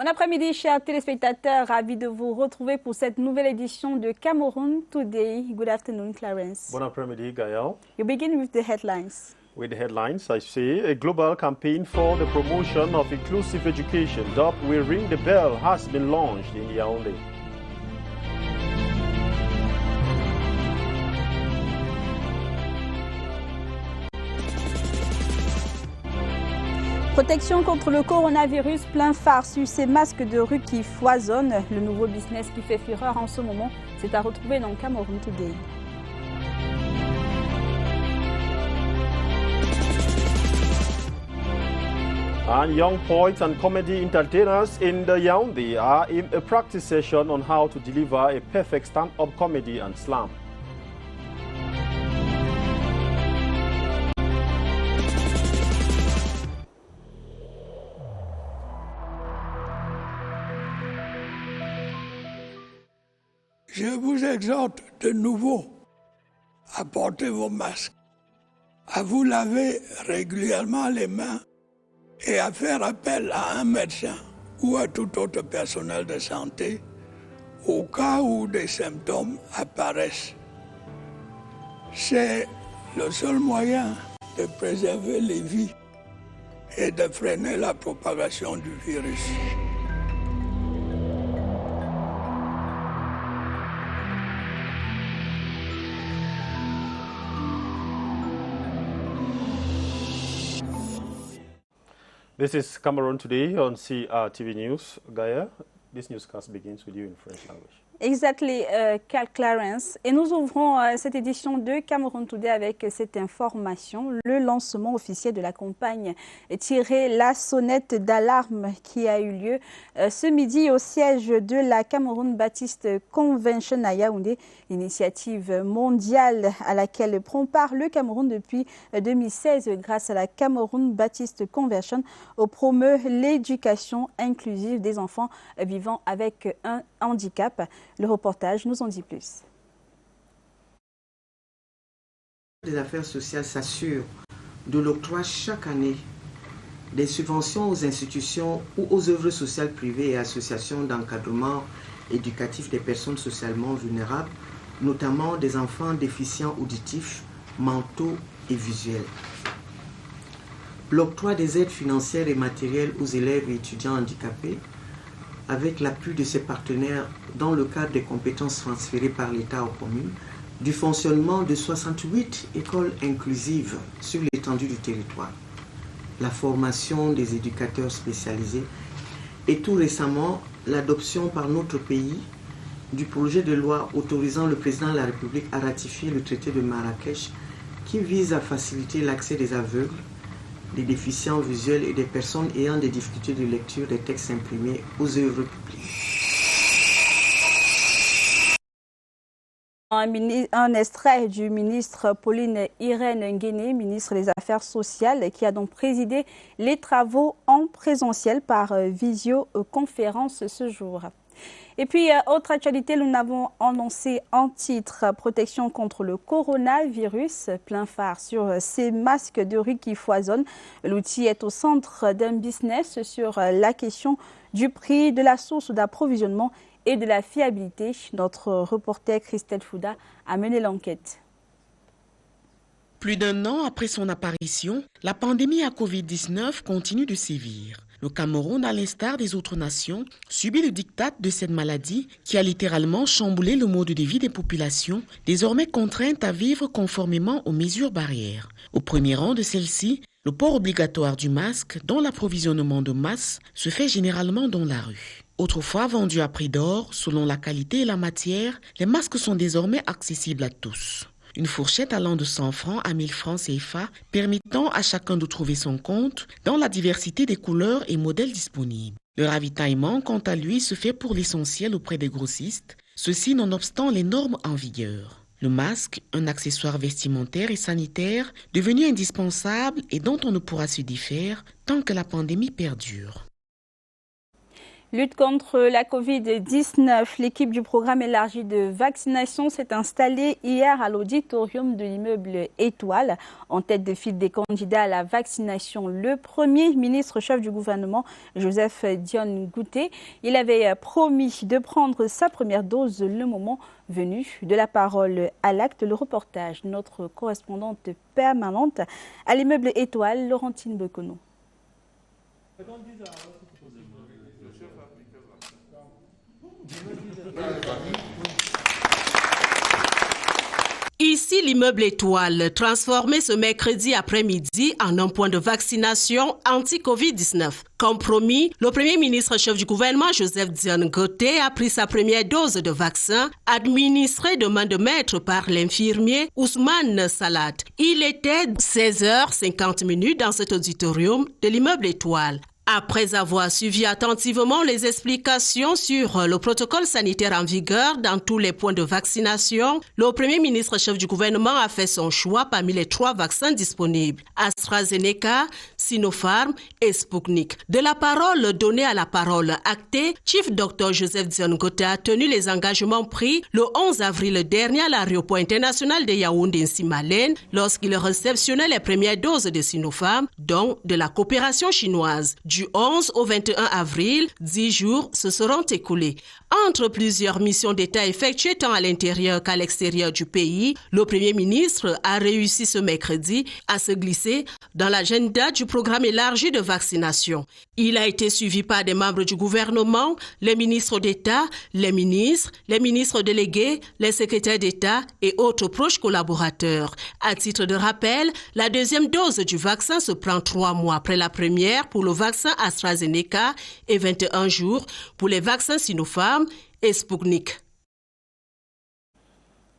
Bon après-midi, chers téléspectateurs. Ravi de vous retrouver pour cette nouvelle édition de Cameroon Today. Good afternoon, Clarence. Bon après-midi, Gaël. You begin with the headlines. With the headlines, I say a global campaign for the promotion of inclusive education, dubbed "We Ring the Bell," has been launched in Yaoundé. Protection contre le coronavirus, plein phare sur ces masques de rue qui foisonnent. Le nouveau business qui fait fureur en ce moment, c'est à retrouver dans Cameroon Today. And young poets and comedy entertainers in the Yaoundé are in a practice session on how to deliver a perfect stand-up comedy and slam. Je vous exhorte de nouveau à porter vos masques, à vous laver régulièrement les mains et à faire appel à un médecin ou à tout autre personnel de santé au cas où des symptômes apparaissent. C'est le seul moyen de préserver les vies et de freiner la propagation du virus. This is Cameroon Today on CRTV News. Gaia, this newscast begins with you in French language. Exactly, Clarence. Et nous ouvrons cette édition de Cameroon Today avec cette information. Le lancement officiel de la campagne Tirer la sonnette d'alarme qui a eu lieu ce midi au siège de la Cameroon Baptist Convention à Yaoundé. L'initiative mondiale à laquelle prend part le Cameroun depuis 2016 grâce à la Cameroon Baptist Convention promeut l'éducation inclusive des enfants vivant avec un handicap. Le reportage nous en dit plus. Les affaires sociales s'assurent de l'octroi chaque année des subventions aux institutions ou aux œuvres sociales privées et associations d'encadrement éducatif des personnes socialement vulnérables, notamment des enfants déficients auditifs, mentaux et visuels. L'octroi des aides financières et matérielles aux élèves et étudiants handicapés avec l'appui de ses partenaires dans le cadre des compétences transférées par l'État aux communes, du fonctionnement de 68 écoles inclusives sur l'étendue du territoire, la formation des éducateurs spécialisés et tout récemment l'adoption par notre pays du projet de loi autorisant le président de la République à ratifier le traité de Marrakech qui vise à faciliter l'accès des aveugles, des déficients visuels et des personnes ayant des difficultés de lecture des textes imprimés aux œuvres publiques. Un extrait du ministre Pauline Irène Nguéné, ministre des Affaires sociales, qui a donc présidé les travaux en présentiel par visioconférence ce jour. Et puis, autre actualité, nous avons annoncé en titre protection contre le coronavirus, plein phare sur ces masques de rue qui foisonnent. L'outil est au centre d'un business sur la question du prix, de la source d'approvisionnement et de la fiabilité. Notre reporter Christelle Fouda a mené l'enquête. Plus d'un an après son apparition, la pandémie à Covid-19 continue de sévir. Le Cameroun, à l'instar des autres nations, subit le diktat de cette maladie qui a littéralement chamboulé le mode de vie des populations, désormais contraintes à vivre conformément aux mesures barrières. Au premier rang de celles-ci, le port obligatoire du masque, dont l'approvisionnement de masse se fait généralement dans la rue. Autrefois vendus à prix d'or, selon la qualité et la matière, les masques sont désormais accessibles à tous. Une fourchette allant de 100 francs à 1000 francs CFA, permettant à chacun de trouver son compte dans la diversité des couleurs et modèles disponibles. Le ravitaillement, quant à lui, se fait pour l'essentiel auprès des grossistes, ceci nonobstant les normes en vigueur. Le masque, un accessoire vestimentaire et sanitaire, devenu indispensable et dont on ne pourra se défaire tant que la pandémie perdure. Lutte contre la Covid-19, l'équipe du programme élargi de vaccination s'est installée hier à l'auditorium de l'immeuble Étoile. En tête de file des candidats à la vaccination, le Premier ministre chef du gouvernement, Joseph Dione Ngouté. Il avait promis de prendre sa première dose le moment venu. De la parole à l'acte, le reportage, notre correspondante permanente à l'immeuble Étoile, Laurentine Bekono. Ici, l'immeuble Étoile, transformé ce mercredi après-midi en un point de vaccination anti-Covid-19. Comme promis, le Premier ministre chef du gouvernement, Joseph Dione Ngouté, a pris sa première dose de vaccin, administrée de main de maître par l'infirmier Ousmane Salad. Il était 16h50 dans cet auditorium de l'immeuble Étoile. Après avoir suivi attentivement les explications sur le protocole sanitaire en vigueur dans tous les points de vaccination, le Premier ministre chef du gouvernement a fait son choix parmi les 3 vaccins disponibles, AstraZeneca, Sinopharm et Sputnik. De la parole donnée à la parole actée, Chief Dr Joseph Dione Ngouté a tenu les engagements pris le 11 avril dernier à l'aéroport international de Yaoundé-Nsimalène lorsqu'il réceptionnait les premières doses de Sinopharm, dont de la coopération chinoise. Du 11 au 21 avril, 10 jours se seront écoulés. Entre plusieurs missions d'État effectuées tant à l'intérieur qu'à l'extérieur du pays, le Premier ministre a réussi ce mercredi à se glisser dans l'agenda du programme élargi de vaccination. Il a été suivi par des membres du gouvernement, les ministres d'État, les ministres délégués, les secrétaires d'État et autres proches collaborateurs. À titre de rappel, la deuxième dose du vaccin se prend 3 mois après la première pour le vaccin AstraZeneca et 21 jours pour les vaccins Sinopharm et Sputnik.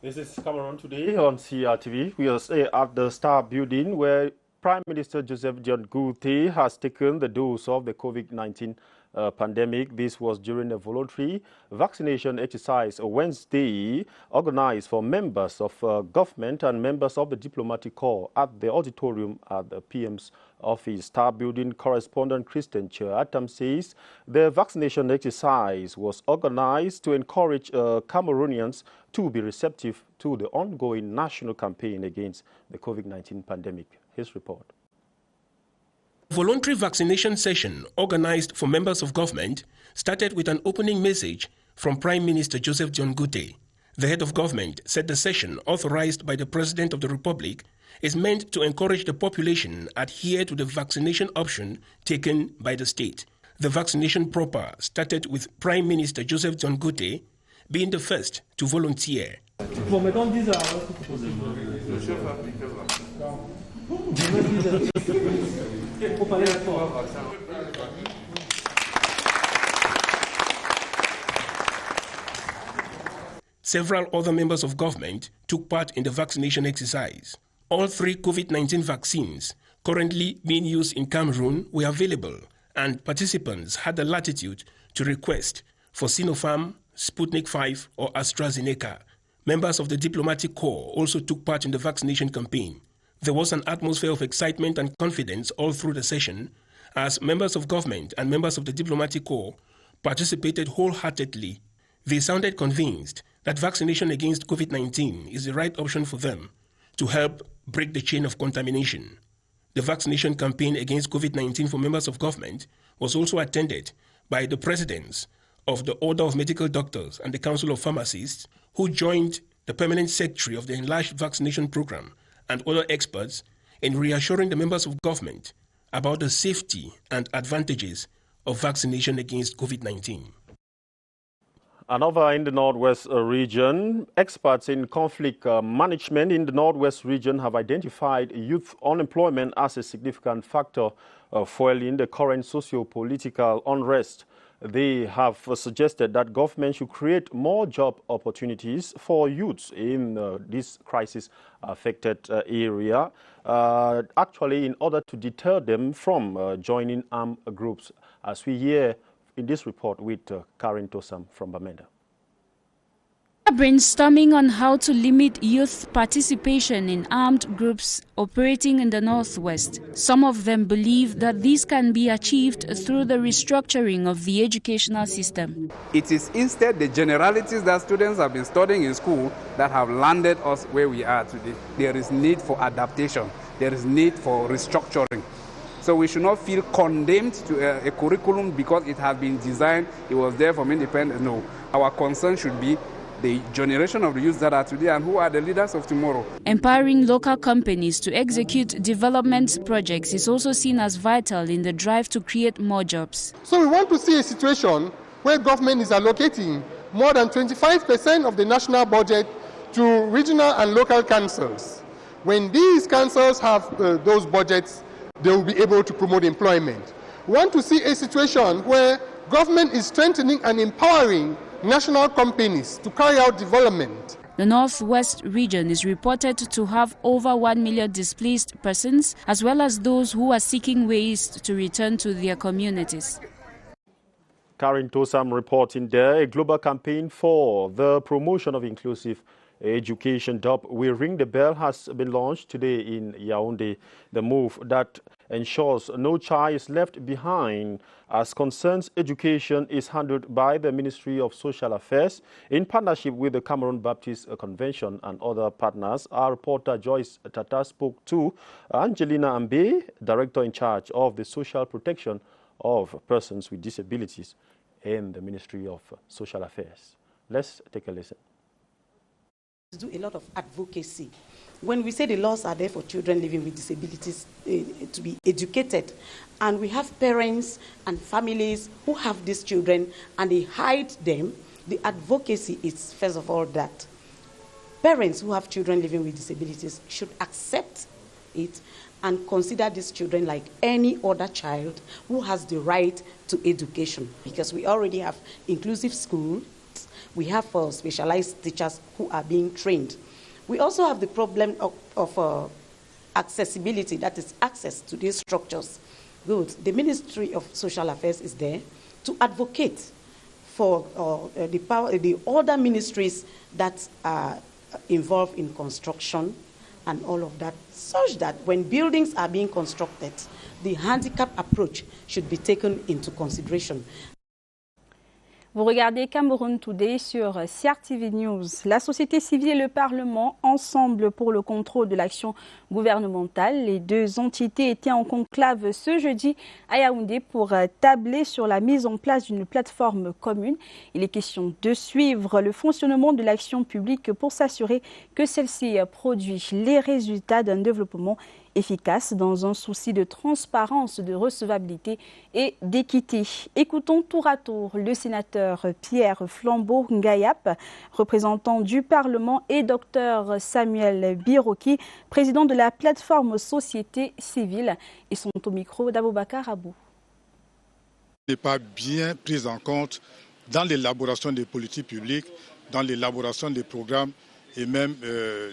This is Cameroon Today on CRTV. We are at the Star Building where Prime Minister Joseph Dione Ngouté has taken the dose of the COVID-19 pandemic. This was during a voluntary vaccination exercise Wednesday organized for members of government and members of the diplomatic corps at the auditorium at the PM's office. Star Building correspondent Christian Chatham says the vaccination exercise was organized to encourage Cameroonians to be receptive to the ongoing national campaign against the COVID-19 pandemic. His report. Voluntary vaccination session organized for members of government started with an opening message from Prime Minister Joseph Dione Ngouté. The head of government said the session, authorized by the President of the Republic, is meant to encourage the population adhere to the vaccination option taken by the state. The vaccination proper started with Prime Minister Joseph Dione Ngouté being the first to volunteer. Several other members of government took part in the vaccination exercise. All 3 COVID-19 vaccines currently being used in Cameroon were available, and participants had the latitude to request for Sinopharm, Sputnik 5 or AstraZeneca. Members of the diplomatic corps also took part in the vaccination campaign. There was an atmosphere of excitement and confidence all through the session as members of government and members of the diplomatic corps participated wholeheartedly. They sounded convinced that vaccination against COVID-19 is the right option for them to help break the chain of contamination. The vaccination campaign against COVID-19 for members of government was also attended by the presidents of the Order of Medical Doctors and the Council of Pharmacists, who joined the permanent secretary of the enlarged vaccination program and other experts in reassuring the members of government about the safety and advantages of vaccination against COVID-19. Another in the Northwest region, experts in conflict management in the Northwest region have identified youth unemployment as a significant factor fueling the current socio-political unrest. They have suggested that government should create more job opportunities for youths in this crisis-affected area, actually in order to deter them from joining armed groups, as we hear in this report with Karen Tosam from Bamenda. Brainstorming on how to limit youth participation in armed groups operating in the Northwest. Some of them believe that this can be achieved through the restructuring of the educational system. It is instead the generalities that students have been studying in school that have landed us where we are today. There is need for adaptation. There is need for restructuring. So we should not feel condemned to a curriculum because it has been designed, it was there from independence. No, our concern should be the generation of the youth that are today and who are the leaders of tomorrow. Empowering local companies to execute development projects is also seen as vital in the drive to create more jobs. So we want to see a situation where government is allocating more than 25% of the national budget to regional and local councils. When these councils have those budgets, they will be able to promote employment. We want to see a situation where government is strengthening and empowering national companies to carry out development. The Northwest region is reported to have over 1 million displaced persons, as well as those who are seeking ways to return to their communities. Karin Tosam reporting there. A global campaign for the promotion of inclusive education dubbed We Ring the Bell has been launched today in Yaoundé. The move that ensures no child is left behind as concerns education is handled by the Ministry of Social Affairs in partnership with the Cameroon Baptist Convention and other partners. Our reporter Joyce Tata spoke to Angelina Ambe, Director in charge of the Social Protection of Persons with Disabilities in the Ministry of Social Affairs. Let's take a listen. Do a lot of advocacy. When we say the laws are there for children living with disabilities to be educated, and we have parents and families who have these children and they hide them, the advocacy is first of all that parents who have children living with disabilities should accept it and consider these children like any other child who has the right to education, because we already have inclusive schools. We have specialized teachers who are being trained. We also have the problem of accessibility, that is access to these structures. Good. The Ministry of Social Affairs is there to advocate for the other ministries that are involved in construction and all of that, such that when buildings are being constructed, the handicap approach should be taken into consideration. Vous regardez Cameroun Today sur CRTV News. La société civile et le Parlement, ensemble pour le contrôle de l'action gouvernementale. Les deux entités étaient en conclave ce jeudi à Yaoundé pour tabler sur la mise en place d'une plateforme commune. Il est question de suivre le fonctionnement de l'action publique pour s'assurer que celle-ci produit les résultats d'un développement efficace dans un souci de transparence, de recevabilité et d'équité. Écoutons tour à tour le sénateur Pierre Flambeau-Ngayap, représentant du Parlement, et Dr Samuel Biroki, président de la plateforme Société Civile. Ils sont au micro d'Aboubacar Abou. N'est pas bien prise en compte dans l'élaboration des politiques publiques, dans l'élaboration des programmes et même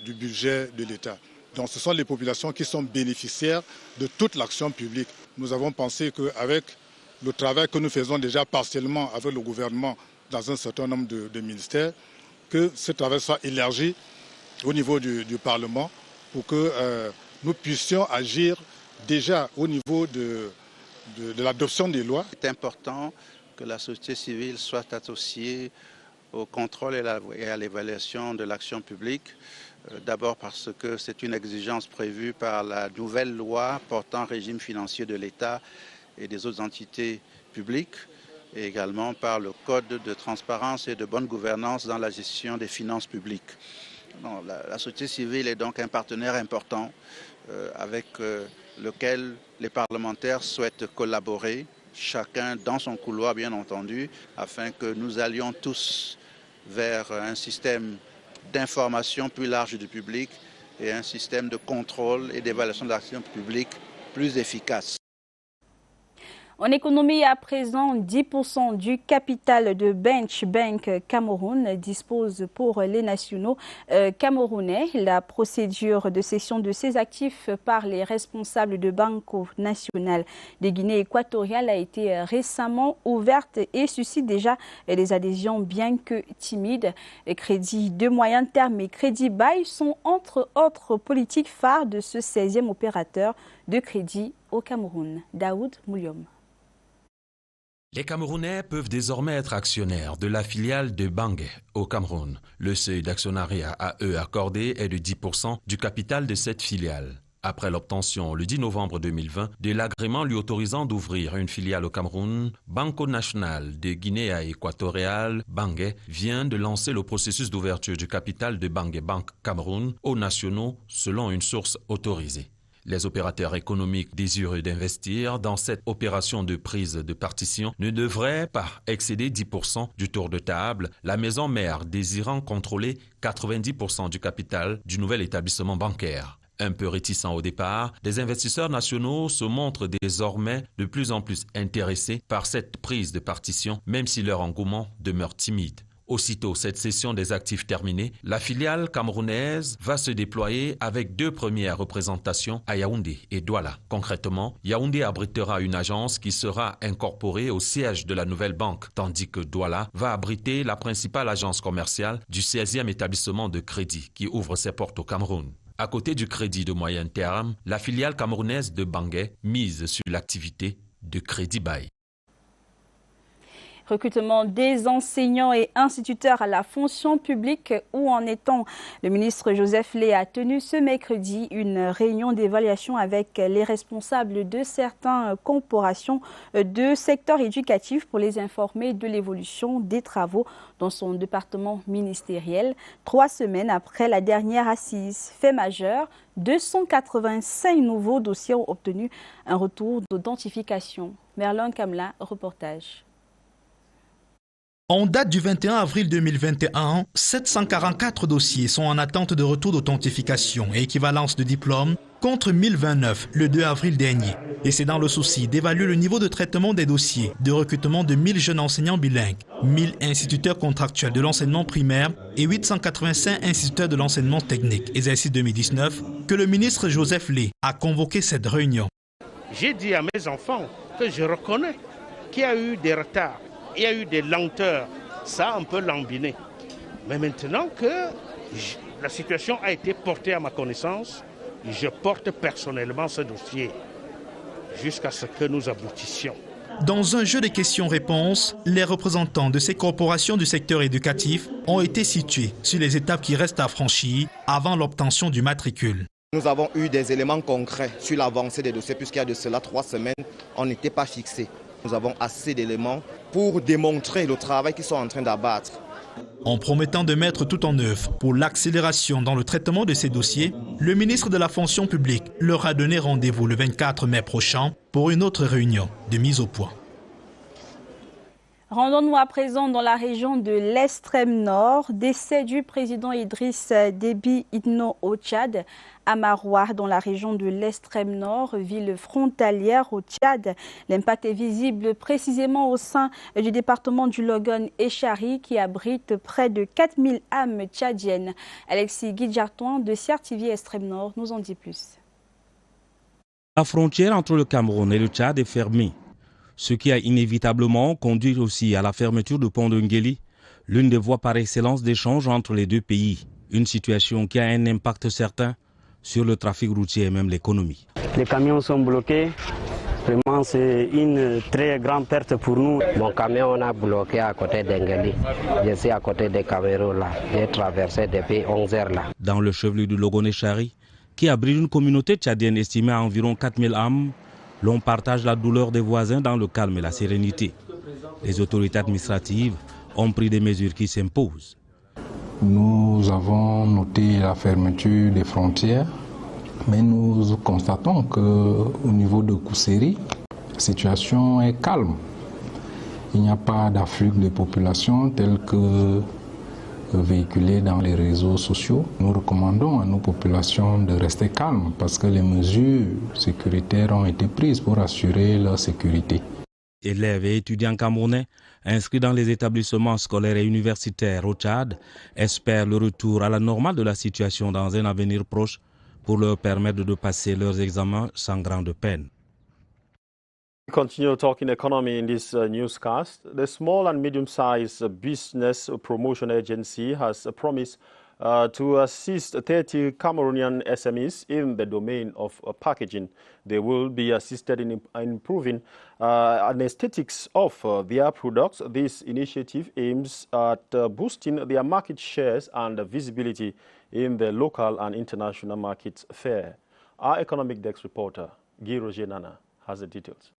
du budget de l'État. Donc ce sont les populations qui sont bénéficiaires de toute l'action publique. Nous avons pensé qu'avec le travail que nous faisons déjà partiellement avec le gouvernement dans un certain nombre de ministères, que ce travail soit élargi au niveau du Parlement pour que nous puissions agir déjà au niveau de l'adoption des lois. C'est important que la société civile soit associée au contrôle et à l'évaluation de l'action publique. D'abord parce que c'est une exigence prévue par la nouvelle loi portant régime financier de l'État et des autres entités publiques, et également par le code de transparence et de bonne gouvernance dans la gestion des finances publiques. Non, la société civile est donc un partenaire important avec lequel les parlementaires souhaitent collaborer, chacun dans son couloir bien entendu, afin que nous allions tous vers un système d'information plus large du public et un système de contrôle et d'évaluation de l'action publique plus efficace. En économie, à présent, 10% du capital de Bench Bank Cameroun dispose pour les nationaux camerounais. La procédure de cession de ces actifs par les responsables de Banco National de Guinée équatoriale a été récemment ouverte et suscite déjà des adhésions bien que timides. Les crédits de moyen terme et crédit bail sont entre autres politiques phares de ce 16e opérateur de crédit au Cameroun. Daoud Mouliom. Les Camerounais peuvent désormais être actionnaires de la filiale de Bangé au Cameroun. Le seuil d'actionnariat à eux accordé est de 10% du capital de cette filiale. Après l'obtention le 10 novembre 2020 de l'agrément lui autorisant d'ouvrir une filiale au Cameroun, Banco National de Guinée équatoriale, Bangé, vient de lancer le processus d'ouverture du capital de Bangé Bank Cameroun aux nationaux selon une source autorisée. Les opérateurs économiques désireux d'investir dans cette opération de prise de partition ne devraient pas excéder 10% du tour de table, la maison mère désirant contrôler 90% du capital du nouvel établissement bancaire. Un peu réticents au départ, des investisseurs nationaux se montrent désormais de plus en plus intéressés par cette prise de partition, même si leur engouement demeure timide. Aussitôt cette cession des actifs terminée, la filiale camerounaise va se déployer avec 2 premières représentations à Yaoundé et Douala. Concrètement, Yaoundé abritera une agence qui sera incorporée au siège de la nouvelle banque, tandis que Douala va abriter la principale agence commerciale du 16e établissement de crédit qui ouvre ses portes au Cameroun. À côté du crédit de moyen terme, la filiale camerounaise de Bangé mise sur l'activité de crédit bail. Recrutement des enseignants et instituteurs à la fonction publique. Où en est-on? Le ministre Joseph Lé a tenu ce mercredi une réunion d'évaluation avec les responsables de certaines corporations de secteur éducatif pour les informer de l'évolution des travaux dans son département ministériel. 3 semaines après la dernière assise. Fait majeur, 285 nouveaux dossiers ont obtenu un retour d'identification. Merlin Kamla, reportage. En date du 21 avril 2021, 744 dossiers sont en attente de retour d'authentification et équivalence de diplôme contre 1029 le 2 avril dernier. Et c'est dans le souci d'évaluer le niveau de traitement des dossiers de recrutement de 1000 jeunes enseignants bilingues, 1000 instituteurs contractuels de l'enseignement primaire et 885 instituteurs de l'enseignement technique, exercice 2019, que le ministre Joseph Lé a convoqué cette réunion. J'ai dit à mes enfants que je reconnais qu'il y a eu des retards. Il y a eu des lenteurs, ça a un peu lambiné. Mais maintenant que la situation a été portée à ma connaissance, je porte personnellement ce dossier jusqu'à ce que nous aboutissions. Dans un jeu de questions-réponses, les représentants de ces corporations du secteur éducatif ont été situés sur les étapes qui restent à franchir avant l'obtention du matricule. Nous avons eu des éléments concrets sur l'avancée des dossiers puisqu'il y a de cela 3 semaines, on n'était pas fixé. Nous avons assez d'éléments pour démontrer le travail qu'ils sont en train d'abattre. En promettant de mettre tout en œuvre pour l'accélération dans le traitement de ces dossiers, le ministre de la fonction publique leur a donné rendez-vous le 24 mai prochain pour une autre réunion de mise au point. Rendons-nous à présent dans la région de l'extrême nord. Décès du président Idriss Déby Itno au Tchad. À Maroua, dans la région de l'extrême nord, ville frontalière au Tchad. L'impact est visible précisément au sein du département du Logon et Chari qui abrite près de 4000 âmes tchadiennes. Alexis Guidjartoin de CRTV Extrême Nord nous en dit plus. La frontière entre le Cameroun et le Tchad est fermée, ce qui a inévitablement conduit aussi à la fermeture du pont de Nguéli, l'une des voies par excellence d'échange entre les deux pays. Une situation qui a un impact certain sur le trafic routier et même l'économie. Les camions sont bloqués. Vraiment, c'est une très grande perte pour nous. Mon camion, on a bloqué à côté d'Engeli. Je suis à côté des Cameroun là. J'ai traversé depuis 11 heures là. Dans le chef-lieu du Logoné-Chari, qui abrite une communauté tchadienne estimée à environ 4000 âmes, l'on partage la douleur des voisins dans le calme et la sérénité. Les autorités administratives ont pris des mesures qui s'imposent. Nous avons noté la fermeture des frontières, mais nous constatons qu'au niveau de Kousséri, la situation est calme. Il n'y a pas d'afflux de population tel que véhiculé dans les réseaux sociaux. Nous recommandons à nos populations de rester calmes parce que les mesures sécuritaires ont été prises pour assurer leur sécurité. Élèves et étudiants camerounais inscrits dans les établissements scolaires et universitaires au Tchad espèrent le retour à la normale de la situation dans un avenir proche pour leur permettre de passer leurs examens sans grande peine. We continue talking economy in this newscast. The Small and Medium-Sized Business Promotion Agency has promised to assist 30 Cameroonian SMEs in the domain of packaging. They will be assisted in improving an aesthetics of their products. This initiative aims at boosting their market shares and visibility in the local and international markets fair. Our economic desk reporter, Guy Roger Nana, has the details.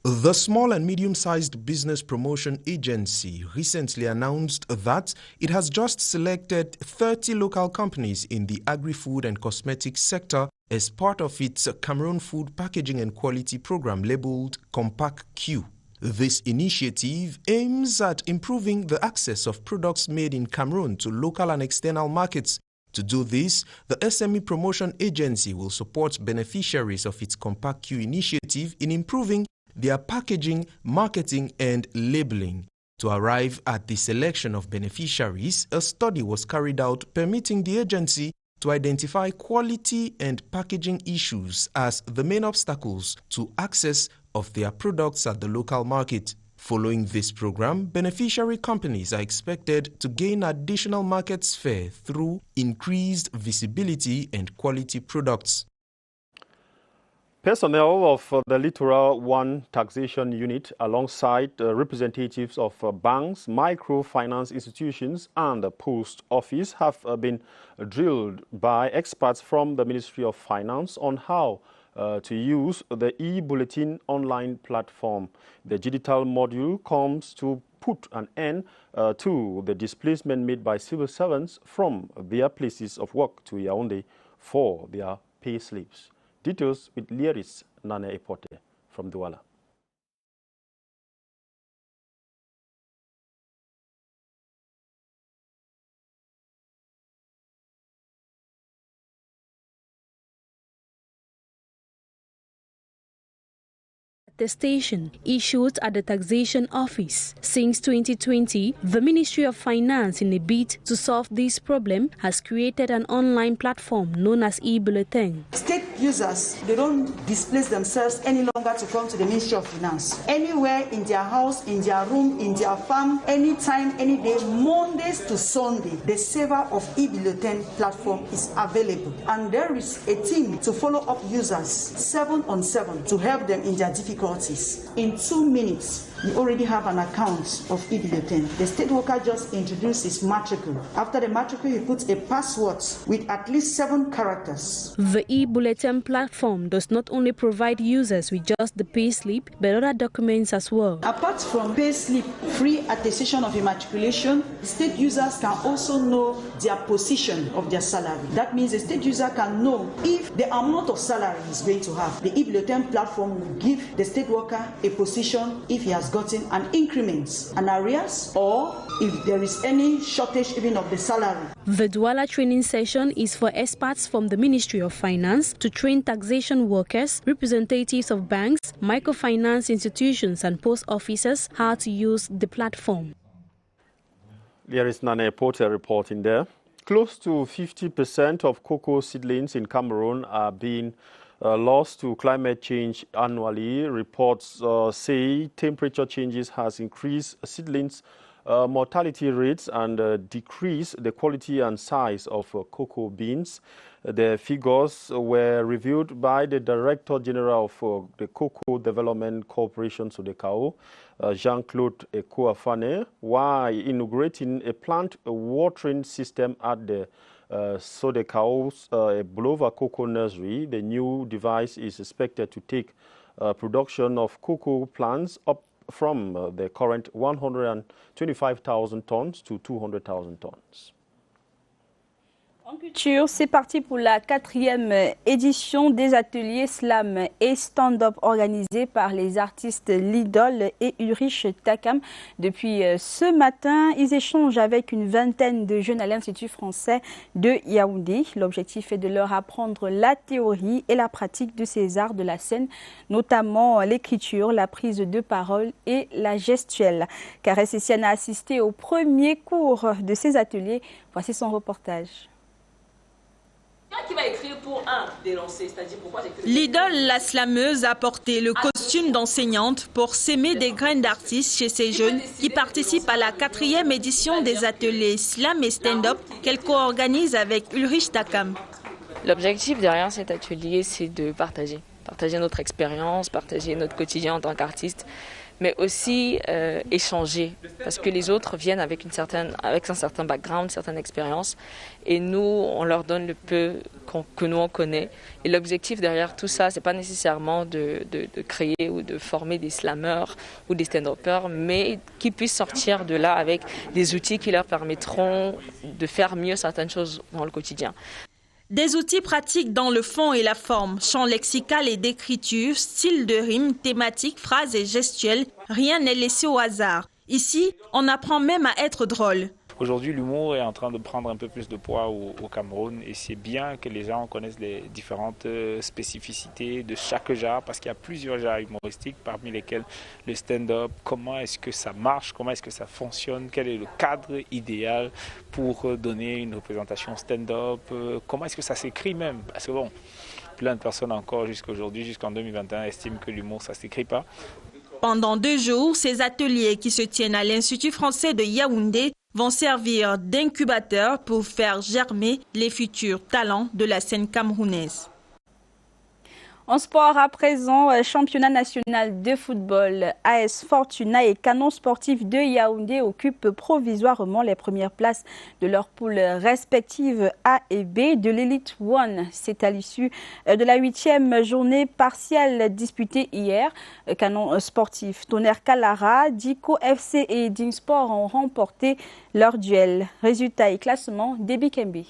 The Small and Medium-Sized Business Promotion Agency recently announced that it has just selected 30 local companies in the agri-food and cosmetics sector as part of its Cameroon Food Packaging and Quality Program labeled Compact Q. This initiative aims at improving the access of products made in Cameroon to local and external markets. To do this, the SME Promotion Agency will support beneficiaries of its Compact Q initiative in improving their packaging, marketing, and labeling. To arrive at the selection of beneficiaries, a study was carried out permitting the agency to identify quality and packaging issues as the main obstacles to access of their products at the local market. Following this program, beneficiary companies are expected to gain additional market share through increased visibility and quality products. Personnel of the Littoral 1 Taxation Unit, alongside representatives of banks, microfinance institutions, and the post office, have been drilled by experts from the Ministry of Finance on how to use the e-bulletin online platform. The digital module comes to put an end to the displacement made by civil servants from their places of work to Yaoundé for their pay slips. Details with Lieris Nane Epote from Douala. Attestation issued at the Taxation Office. Since 2020, the Ministry of Finance, in a bid to solve this problem, has created an online platform known as e-bulletin. State users, they don't displace themselves any longer to come to the Ministry of Finance. Anywhere in their house, in their room, in their farm, anytime, any day, Mondays to Sunday, the saver of e-bulletin platform is available. And there is a team to follow up users 7 on 7 to help them in their difficulties. In 2 minutes, you already have an account of e-bulletin. The state worker just introduces matricule. After the matricule, he puts a password with at least 7 characters. The e-bulletin platform does not only provide users with just the payslip, but other documents as well. Apart from payslip, free attestation of immatriculation, state users can also know their position of their salary. That means the state user can know if the amount of salary he's going to have. The e-bulletin platform will give the state worker a position if he has gotten an increment, an arrears, or if there is any shortage even of the salary. The Douala training session is for experts from the Ministry of Finance to train taxation workers, representatives of banks, microfinance institutions, and post offices how to use the platform. There is Nane Porter reporting there. Close to 50% of cocoa seedlings in Cameroon are being lost to climate change annually. Reports say temperature changes has increased seedlings mortality rates and decreased the quality and size of cocoa beans. The figures were reviewed by the Director General of the Cocoa Development Corporation, SODECAO, Jean-Claude Ekouafane, while inaugurating a plant watering system at the SODECAO's Bulova Cocoa Nursery. The new device is expected to take production of cocoa plants up from the current 125,000 tons to 200,000 tons. En culture, c'est parti pour la 4e édition des ateliers slam et stand-up organisés par les artistes Lidol et Ulrich Takam. Depuis ce matin, ils échangent avec une vingtaine de jeunes à l'Institut français de Yaoundé. L'objectif est de leur apprendre la théorie et la pratique de ces arts de la scène, notamment l'écriture, la prise de parole et la gestuelle. Karès Essiane a assisté au premier cours de ces ateliers. Voici son reportage. Qui va écrire pour un dénoncer, c'est-à-dire pourquoi Lidol, la slameuse, a porté le costume d'enseignante pour s'aimer des graines d'artistes chez ces jeunes qui participent à la 4e édition des ateliers slam et stand-up qu'elle co-organise avec Ulrich Takam. L'objectif derrière cet atelier, c'est de partager notre expérience, partager notre quotidien en tant qu'artiste, mais aussi échanger, parce que les autres viennent avec un certain background, une certaine expérience, et nous, on leur donne le peu que nous on connaît. Et l'objectif derrière tout ça, c'est pas nécessairement de créer ou de former des slammeurs ou des stand-uppers, mais qu'ils puissent sortir de là avec des outils qui leur permettront de faire mieux certaines choses dans le quotidien. Des outils pratiques dans le fond et la forme, champ lexical et d'écriture, style de rime, thématique, phrases et gestuelles, rien n'est laissé au hasard. Ici, on apprend même à être drôle. Aujourd'hui, l'humour est en train de prendre un peu plus de poids au Cameroun et c'est bien que les gens connaissent les différentes spécificités de chaque genre parce qu'il y a plusieurs genres humoristiques parmi lesquels le stand-up, comment est-ce que ça marche, comment est-ce que ça fonctionne, quel est le cadre idéal pour donner une représentation stand-up, comment est-ce que ça s'écrit même, parce que bon, plein de personnes encore jusqu'aujourd'hui, jusqu'en 2021, estiment que l'humour ça s'écrit pas. Pendant 2 jours, ces ateliers qui se tiennent à l'Institut français de Yaoundé vont servir d'incubateur pour faire germer les futurs talents de la scène camerounaise. En sport à présent, championnat national de football, AS Fortuna et Canon Sportif de Yaoundé occupent provisoirement les premières places de leurs poules respectives A et B de l'Elite One. C'est à l'issue de la 8e journée partielle disputée hier. Canon Sportif, Tonnerre Kalara, Diko FC et Dinsport ont remporté leur duel. Résultat et classement Déby Kembe.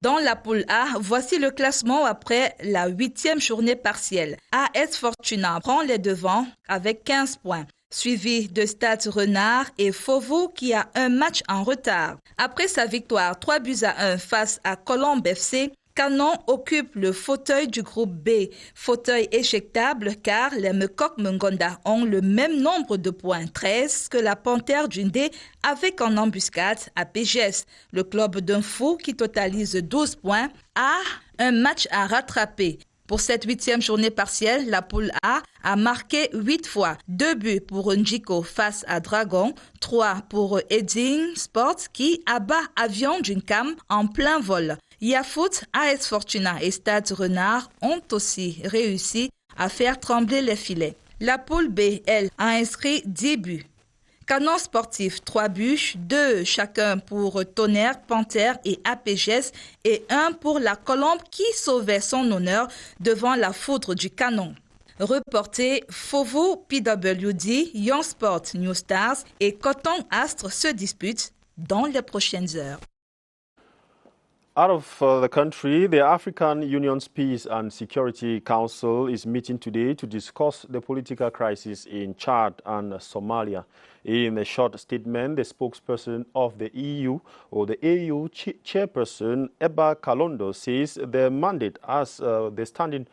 Dans la poule A, voici le classement après la 8e journée partielle. AS Fortuna prend les devants avec 15 points, suivi de Stade Renard et Fovo qui a un match en retard. Après sa victoire 3-1 face à Colombe FC, Canon occupe le fauteuil du groupe B, fauteuil éjectable car les Mekok Mengonda ont le même nombre de points, 13, que la Panthère d'Undé avec en embuscade à PGS. Le club d'un fou qui totalise 12 points a un match à rattraper. Pour cette 8e journée partielle, la poule A marqué 8 fois. 2 buts pour Njiko face à Dragon, 3 pour Eding Sport qui abat Avion d'Uncam en plein vol. Yafoot, AS Fortuna et Stade Renard ont aussi réussi à faire trembler les filets. La poule B, elle, a inscrit 10 buts. Canon Sportif, 3 buts, 2 chacun pour Tonnerre, Panthère et APGS et 1 pour la Colombe qui sauvait son honneur devant la foudre du canon. Reporté, Fovo, PWD, Young Sport, New Stars et Coton Astre se disputent dans les prochaines heures. Out of the country, the African Union's Peace and Security Council is meeting today to discuss the political crisis in Chad and Somalia. In a short statement, the spokesperson of the EU, or the AU chairperson, Eba Kalondo, says their mandate as the standing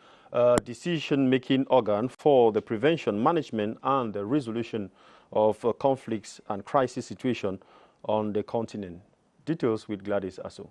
decision-making organ for the prevention, management and the resolution of conflicts and crisis situations on the continent. Details with Gladys Asso.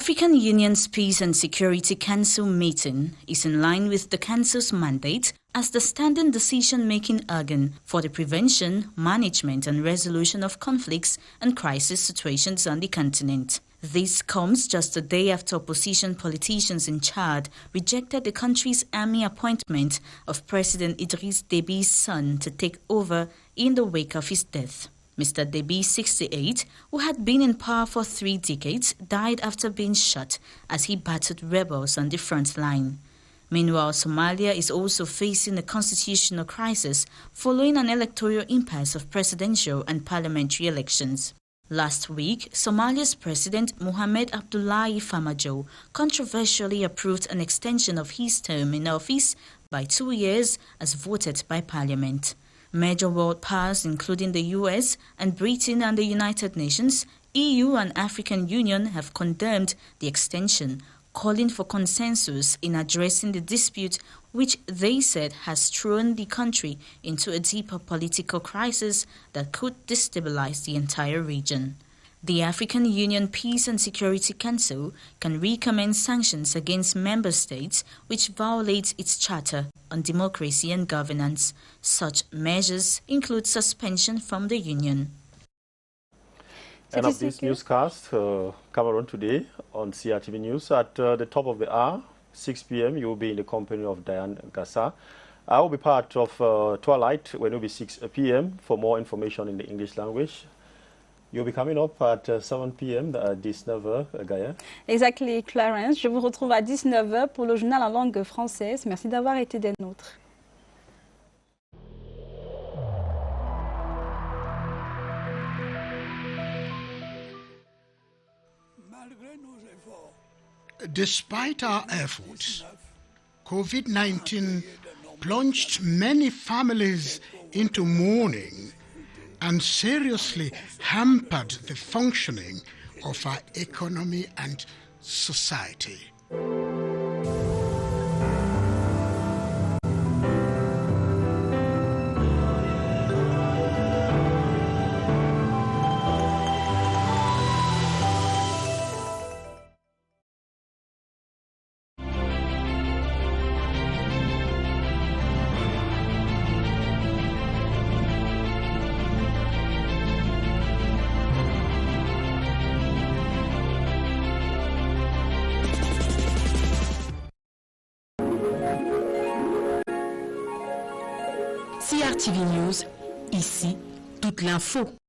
African Union's Peace and Security Council meeting is in line with the Council's mandate as the standing decision-making organ for the prevention, management and resolution of conflicts and crisis situations on the continent. This comes just a day after opposition politicians in Chad rejected the country's army appointment of President Idriss Déby's son to take over in the wake of his death. Mr. Déby, 68, who had been in power for 3 decades, died after being shot as he battled rebels on the front line. Meanwhile, Somalia is also facing a constitutional crisis following an electoral impasse of presidential and parliamentary elections. Last week, Somalia's President Mohamed Abdullahi Farmajo controversially approved an extension of his term in office by 2 years as voted by Parliament. Major world powers including the US and Britain and the United Nations, EU and African Union have condemned the extension, calling for consensus in addressing the dispute which they said has thrown the country into a deeper political crisis that could destabilize the entire region. The African Union Peace and Security Council can recommend sanctions against member states which violate its charter on democracy and governance. Such measures include suspension from the Union. End of this newscast, Cameroon Today on CRTV News. At the top of the hour, 6 p.m., you will be in the company of Diane Gassa. I will be part of Twilight when it will be 6 p.m. for more information in the English language. You'll be coming up at 7 p.m. à 19h, Gaïa. Exactly, Clarence. Je vous retrouve à 19h pour le journal en langue française. Merci d'avoir été des nôtres. Despite our efforts, COVID-19 plunged many families into mourning and seriously hampered the functioning of our economy and society. CRTV News, ici, toute l'info.